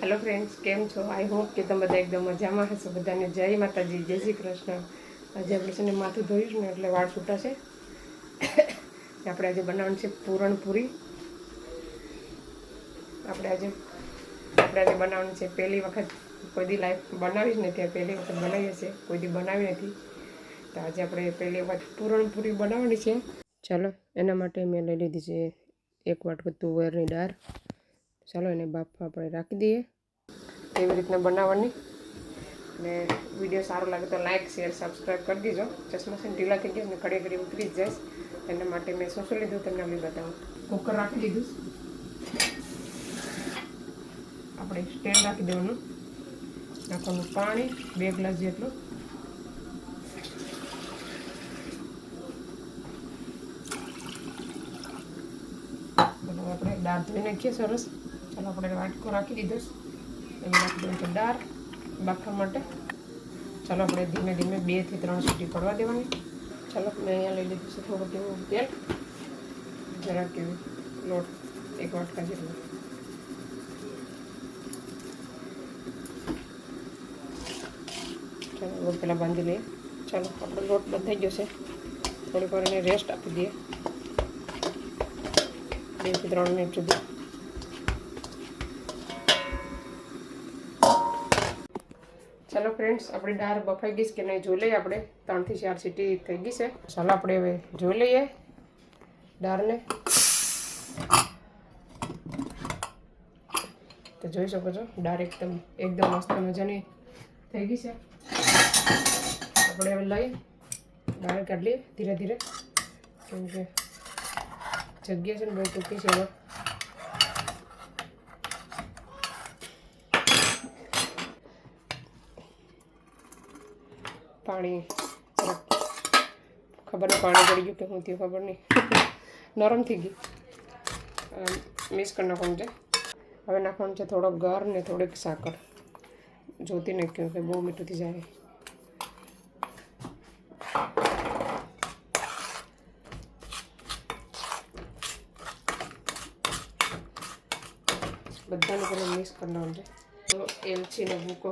Hello friends, केम छो? I hope कि તમે બધા એકદમ મજામાં હશો। બધાને જય માતાજી, જય શ્રી કૃષ્ણ। આજે આપણે છે ને માથું ધોઈશું ને એટલે વાળ છૂટા છે। આપણે આજે બનાવવાનું છે પૂરણપૂરી। આપણે આજે બનાવવાનું છે પહેલી વખત। કોઈ દી લાઈફ બનાવી જ નથી, પહેલી વખત બનાવીએ છીએ, કોઈ દી બનાવી નથી। તો આજે આપણે પહેલી વખત પૂરણપૂરી બનાવવાની છે। ચાલો, એના માટે મેં લઈ લીધી છે 1 વાટકો તુવેરની દાળ। ચાલો એને બાફવા આપણે રાખી દઈએ। કેવી રીતના બનાવવાની ને વિડીયો સારો લાગે તો લાઇક શેર સબસ્ક્રાઈબ કરી દીજો। ચશ્મા છે ઢીલા થઈ ગયા ને ઘડી ઘડી ઉતરી જ જાય, એના માટે મેં શું શું લીધું તમને બી બતાવું। કુકર રાખી દીધું, આપણે સ્ટેન્ડ રાખી દેવાનું, નાખવાનું પાણી 2 ગ્લાસ જેટલું। આપણે દાળ ધોઈ નાખીએ સરસ। ચાલો આપણે વાટકો રાખી દીધો, એમાં નાખી દઉં છે દાળ બાફવા માટે। ચાલો આપણે ધીમે ધીમે 2 થી 3 સીટી પડવા દેવાની। ચાલો મેં અહીંયા લઈ લીધું છે થોડુંક એવું તેલ, જરાક એવું લોટ 1 વાટકા જેટલો। ચાલો લોટ પહેલાં બાંધી લઈએ। ચાલો આપણો લોટ બંધાઈ ગયો છે, થોડીક વાર એને રેસ્ટ આપી દઈએ 2 થી 3 મિનિટ સુધી। ચાલો ફ્રેન્ડ્સ, આપણી દાળ બફાઈ ગઈ કે નહીં જોઈ લઈએ આપણે। 3 થી 4 સીટી થઈ ગઈ છે। ચાલો આપણે હવે જોઈ લઈએ દાળને। તો જોઈ શકો છો દાળ એકદમ મસ્ત મજાની થઈ ગઈ છે। આપણે હવે લઈ દાળ કાઢીએ ધીરે ધીરે, કેમ કે જગ્યા છે ને બહુ ટૂંકી છે। પાણી ખબર નહીં પાણી પડી ગયું કે શું થયું ખબર નહીં, નરમ થઈ ગઈ। મિક્સ કરી નાખવાનું છે। હવે નાખવાનું છે થોડોક ગર ને થોડીક સાકર, જોતી નાખ્યું કે બહુ મીઠું થઈ જાય। બધાને પહેલાં મિક્સ કરી નાખવાનું છે। તો એલચીનો ભૂકો,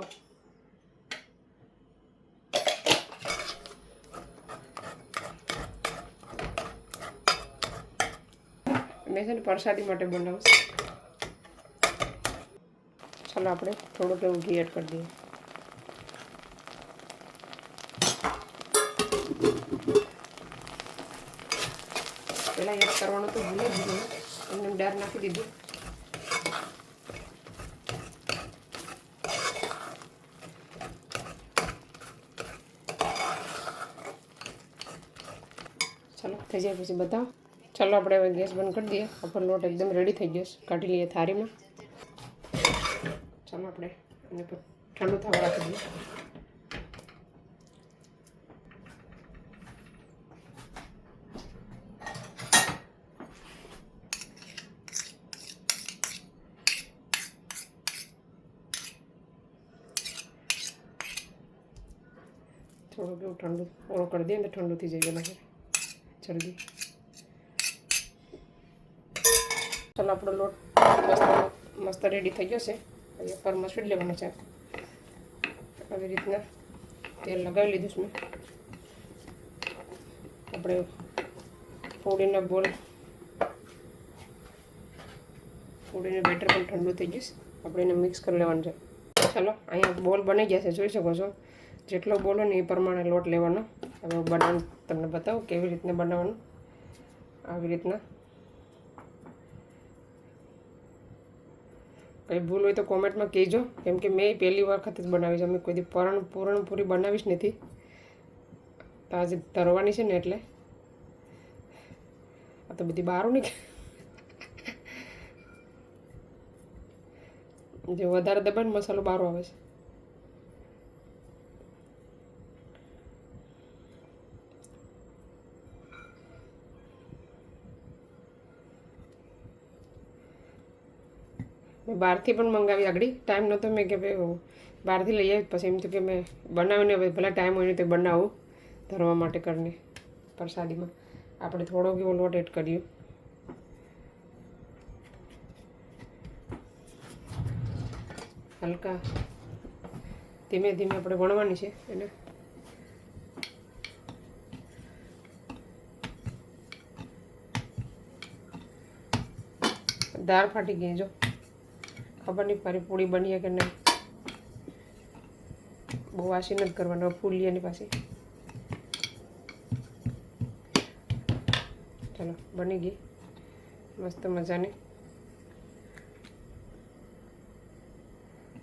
મેં છે ને પ્રસાદી માટે બનાવું છું। ચાલો આપણે થોડુંક એવું ઘી એડ કરી દઈએ। પહેલાં એડ કરવાનું તો ભૂલે જ નહીં, એમને દાળ નાખી દીધું। ચાલો થઈ જાય પછી બતાવો। ચાલો આપણે હવે ગેસ બંધ કરી દઈએ। આપણો લોટ એકદમ રેડી થઈ ગયો છે, કાઢી લઈએ થાળીમાં। ચાલો આપણે એને ઠંડુ થવા રાખી દઈએ। થોડુંક એવું ઠંડુ ઓળો કરી દઈએ ને ઠંડુ થઈ જાય એના જલ્દી। ચાલો આપણો લોટ મસ્ત રેડી થઈ ગયો છે। અહીંયા પર મસળી લેવાનો છે। આવી રીતના તેલ લગાવી લીધું છે મેં। આપણે પૂરીના પૂરીનું બેટર પણ ઠંડુ થઈ ગયું છે, આપણે એને મિક્સ કરી લેવાનું છે। ચાલો અહીંયા બોલ બની ગયા છે, જોઈ શકો છો। જેટલો બોલો ને એ પ્રમાણે લોટ લેવાનો। હવે બનાવવાનું તમને બતાવું કેવી રીતના બનાવવાનું। આવી રીતના કંઈ ભૂલ હોય તો કોમેન્ટમાં કહેજો, કેમ કે મેં પહેલી વખત જ બનાવી છે। અમે કોઈ દી પૂરણપૂરી બનાવી જ નથી, તો આજે તરવાની છે ને એટલે આ તો બધી બહાર નીકળે, જે વધારે દબાણ મસાલો બહાર આવે છે। મેં બહારથી પણ મંગાવી આગળ, ટાઈમ નહોતો મેં કે ભાઈ બહારથી લઈ આવી। પછી એમ તો કે મેં બનાવીને ભલે ટાઈમ હોય ને તો બનાવું ધરવા માટે કરીને પ્રસાદીમાં। આપણે થોડોક એવો લોટ એડ કર્યો। હલકા ધીમે ધીમે આપણે વણવાની છે એને. દાળ ફાટી ગઈ જો, ખબર નહીં મારી પૂરી બની કે નહીં. બહુ વાસી નથી કરવાનો, ફૂલી એની પાસે. ચાલો બની ગઈ મસ્ત મજાની.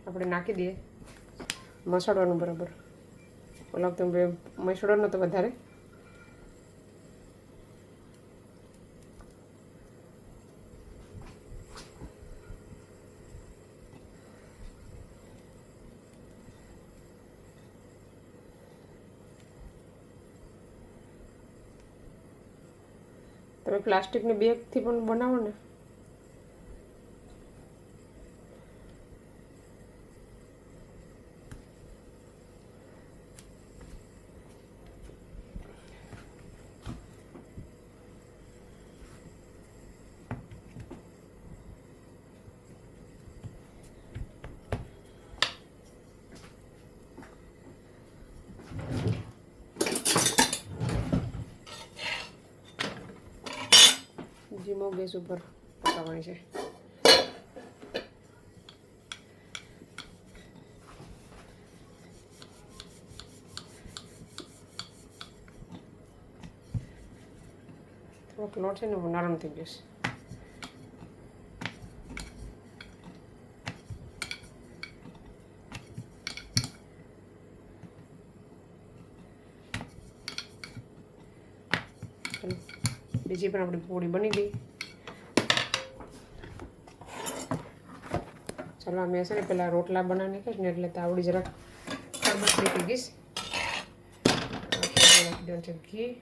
આપણે નાખી દઈએ મસાડવાનું બરાબર. ઓલા તો મસાડો નહોતો વધારે. તમે પ્લાસ્ટિકની બેગથી પણ બનાવો ને. ધીમો ગેસ ઉપર પકાવવાની છે. થોડોક લોટ છે ને નરમ થઈ જશે. બીજી પણ આપણી પૂરી બની ગઈ. ચાલો અમે છે ને પેલા રોટલા બનાવી નાખીશ ને એટલે તાવડી જરાક ખરબસડી થઈ ગઈશ. નાખી દેવાનું છે ઘી.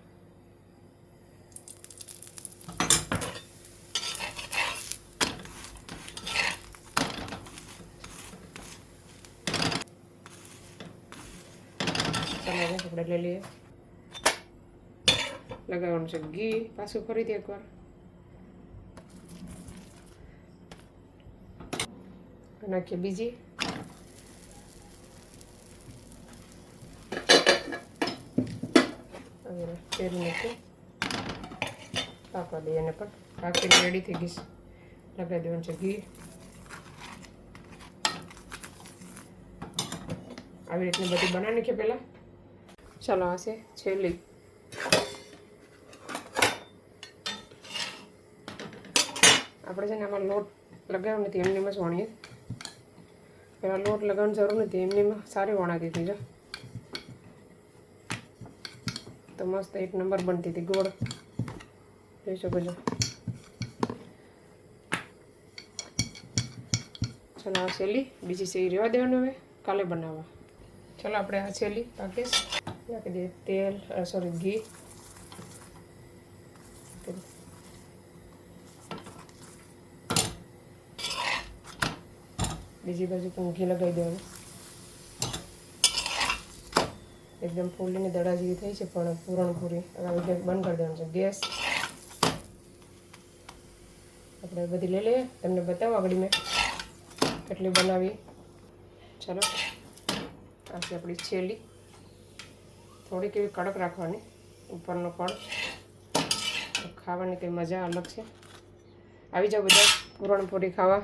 ચાલો આપણે લઈ લઈએ. લગાવવાનું છે ઘી પાછું ફરીથી એકવાર. નાખીએ બીજી. હવે તેલ નાખી પાકવા દઈએ. એને પણ પાકીને રેડી થઈ ગઈ. લગાવી દેવાનું છે ઘી. આવી રીતની બધી બનાવી નાખીએ પહેલાં. ચાલો આ છે છેલ્લી. આપણે છે ને આમાં લોટ લગાવ્યો નથી, એમનીમાં જ વણીએ. પહેલાં લોટ લગાવવાની જરૂર નથી, એમનીમાં સારી વણાતી હતી. જો તો મસ્ત એક નંબર બનતી હતી. ગોળ જોઈ શકો છો. ચાલો આ છેલ્લી બીજી સેવી રહેવા દેવાનું, હવે કાલે બનાવવા. ચાલો આપણે આ છેલ્લી પાકીશ. નાખી દઈએ તેલ, સોરી ઘી. બીજી બાજુ પણ ઘી લગાવી દેવાનું. એકદમ ફૂલીને દડા જેવી થઈ છે પણ પૂરણપૂરી. હવે બંધ કરી દેવાનું છે ગેસ. આપણે બધી લઈ લઈએ, તમને બતાવો આગળ મેં કેટલી બનાવી. ચાલો આ છે આપણી છેલ્લી. થોડીક એવી કડક રાખવાની ઉપરનો પડ. ખાવાની કંઈ મજા અલગ છે. આવી જાઓ બધા પૂરણપૂરી ખાવા.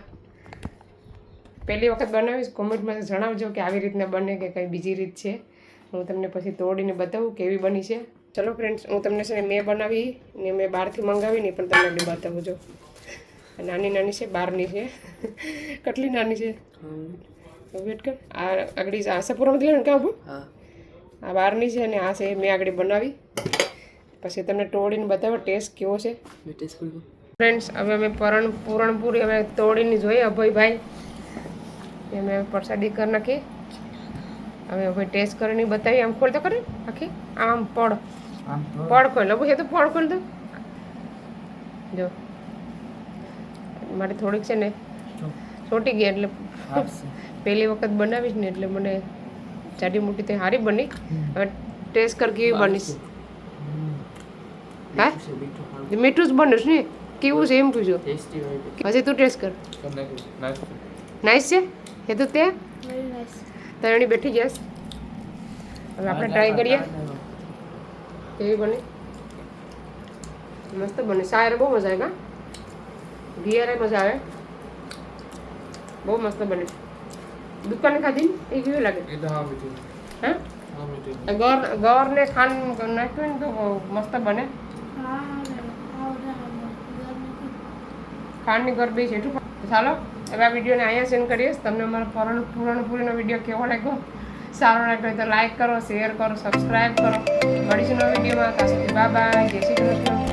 પહેલી વખત બનાવીશ, કોમેન્ટમાં જણાવજો કે આવી રીતના બને કે કંઈ બીજી રીત છે. હું તમને પછી તોડીને બતાવું કેવી બની છે. ચલો ફ્રેન્ડ્સ, હું તમને છે ને મેં બનાવી ને મેં બહારથી મંગાવી નહીં, પણ તમને બતાવું જો. નાની નાની છે, બહારની છે. કેટલી નાની છે વેટ કર. આ આગળ આ સપુરામાં દિલા ને કાં આ બહારની છે અને આ છે મેં આગળ બનાવી. પછી તમને તોડીને બતાવો ટેસ્ટ કેવો છે. ફ્રેન્ડ્સ હવે અમે પૂરણપૂરી હવે તોડીને જોઈએ. અભયભાઈ એ મેં પ્રસાદી કરી નાખી. હવે ટેસ્ટ કરીને બતાવી. આમ ખોલ તો કરે આખી. આમ પડ ખોલ લબુ છે તો પડ ખોલ તો જો. મારે થોડીક છે ને છોટી ગઈ એટલે પહેલી વખત બનાવીશ ને એટલે મને જાડી મોટી તો સારી બની. હવે ટેસ્ટ કર કેવી બનીશ. હા મીઠું જ બનીશ ને કેવું છે એમ પૂછો. હજી તું ટેસ્ટ કર. નાઇસ છે. એ તો તે તરણી બેઠી જઈશ. હવે આપણે ટ્રાય કરીએ કેવી બને. મસ્ત બને. શાયર બહુ મજા આવે. ઘિયારે મજા આવે. બહુ મસ્ત બને. દુકાને ખાધી એ કેવી લાગે? હા ગોર ને ખાંડ નાખ્યું ને તો મસ્ત બને. ખાંડની ગોર બે છે. ચાલો હવે આ વિડીયોને અહીંયા સેન્ડ કરીએ. તમને અમારો પૂરણપૂરીનો વિડીયો કેવો લાગ્યો? સારો લાગ્યો તો લાઈક કરો, શેર કરો, સબસ્ક્રાઈબ કરો. મળીશું નવા વિડીયોમાં. ત્યાં સુધી બાય બાય. જય શ્રી કૃષ્ણ.